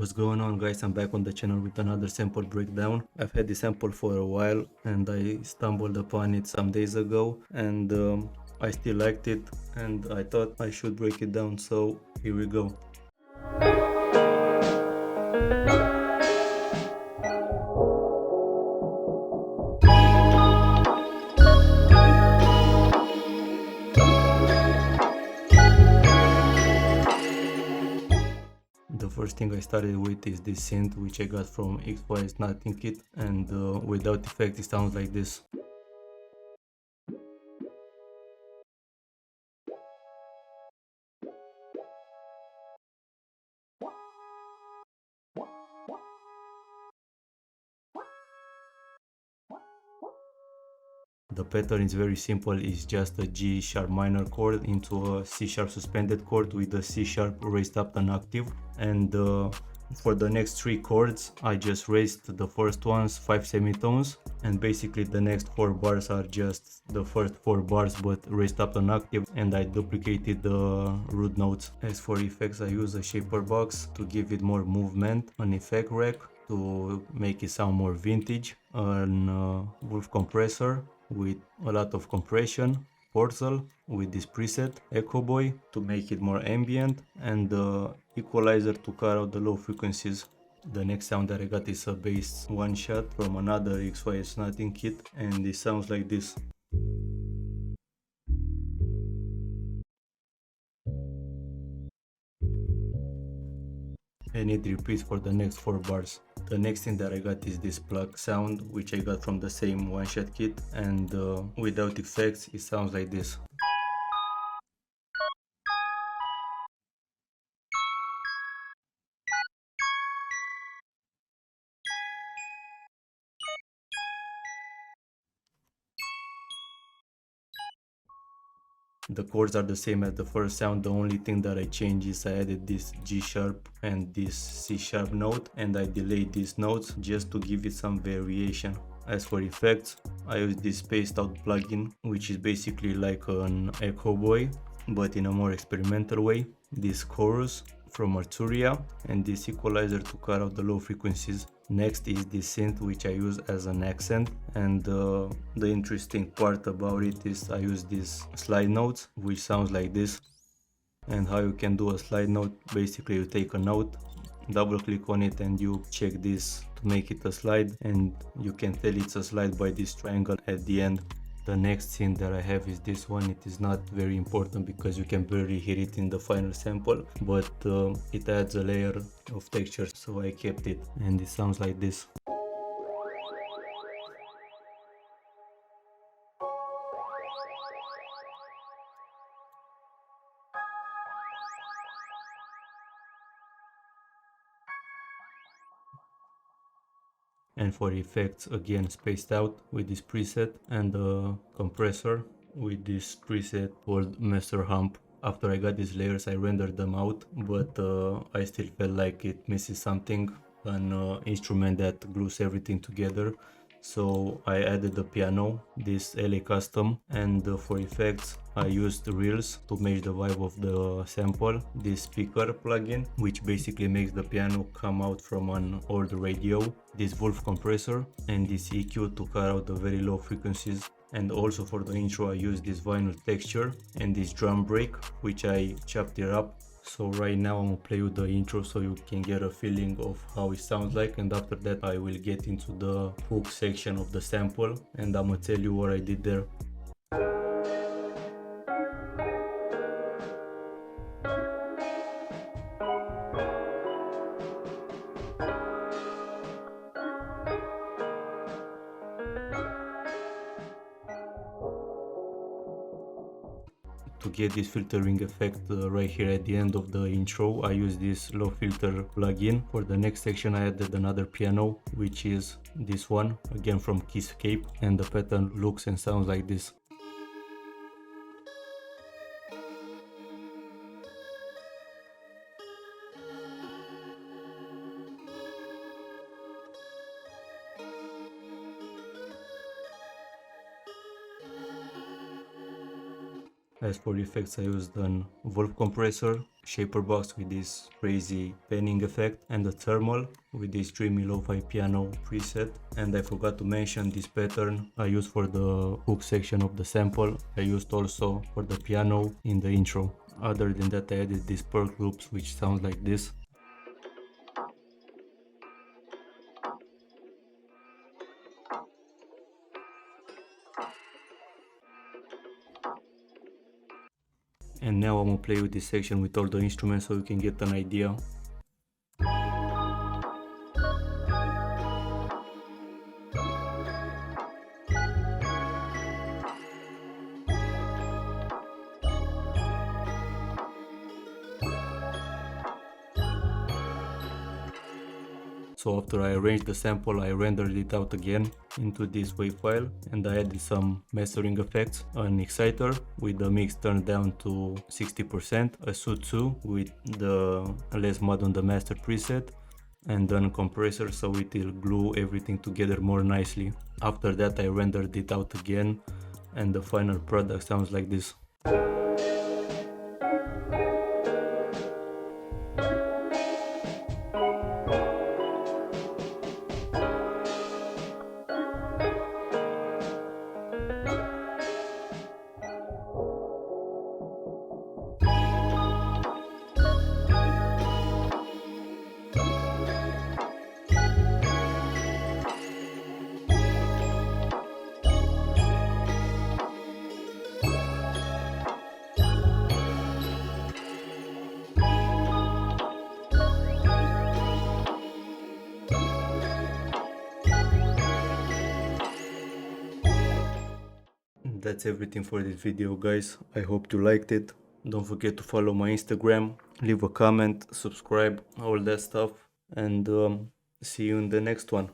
What's going on, guys? I'm back on the channel with another sample breakdown. I've had this sample for a while and I stumbled upon it some days ago, and I still liked it and I thought I should break it down, so here we go. The first thing I started with is this synth, which I got from XY's Nothing Kit, and without effect it sounds like this. The pattern is very simple. It's just a G sharp minor chord into a C sharp suspended chord with a C sharp raised up an octave, and for the next three chords I just raised the first ones 5 semitones, and basically the next 4 bars are just the first 4 bars but raised up an octave, and I duplicated the root notes. As for effects, I use a shaper box to give it more movement, an effect rack to make it sound more vintage, an wolf compressor with a lot of compression, Portal with this preset, Echo Boy to make it more ambient, and the equalizer to cut out the low frequencies. The next sound that I got is a bass one shot from another XY's Nothing kit, and it sounds like this. And it repeats for the next 4 bars. The next thing that I got is this plug sound, which I got from the same one shot kit, and without effects it sounds like this. The chords are the same as the first sound. The only thing that I changed is I added this G sharp and this C sharp note, and I delayed these notes just to give it some variation. As for effects, I use this spaced out plugin, which is basically like an Echo Boy but in a more experimental way. This chorus from Arturia, and this equalizer to cut out the low frequencies. Next is this synth, which I use as an accent, and the interesting part about it is I use these slide notes, which sounds like this. And how you can do a slide note: basically you take a note, double click on it, and you check this to make it a slide, and you can tell it's a slide by this triangle at the end. The next thing that I have is this one. It is not very important because you can barely hear it in the final sample, but it adds a layer of texture, so I kept it, and it sounds like this. And for effects, again spaced out with this preset, and a compressor with this preset called Master Hump. After I got these layers, I rendered them out, but I still felt like it misses something, an instrument that glues everything together. So I added the piano, this LA Custom, and for effects I used reels to match the vibe of the sample, this speaker plugin, which basically makes the piano come out from an old radio, this wolf compressor, and this EQ to cut out the very low frequencies. And also for the intro I used this vinyl texture and this drum break, which I chopped it up. So right now I'm gonna play you the intro so you can get a feeling of how it sounds like, and after that I will get into the hook section of the sample and I'm gonna tell you what I did there. To get this filtering effect right here at the end of the intro, I use this low filter plugin. For the next section I added another piano, which is this one, again from Keyscape, and the pattern looks and sounds like this. As for effects, I used an Wolf compressor, shaper box with this crazy panning effect, and a thermal with this dreamy lo-fi piano preset. And I forgot to mention this pattern I used for the hook section of the sample. I used also for the piano in the intro. Other than that, I added these perk loops which sound like this. And now I'm gonna play with this section with all the instruments so you can get an idea. So after I arranged the sample, I rendered it out again into this wave file, and I added some mastering effects, an exciter with the mix turned down to 60%, a SU2 with the less mod on the master preset, and then a compressor so it will glue everything together more nicely. After that I rendered it out again, and the final product sounds like this. That's everything for this video, guys. I hope you liked it. Don't forget to follow my Instagram, leave a comment, subscribe, all that stuff, and see you in the next one.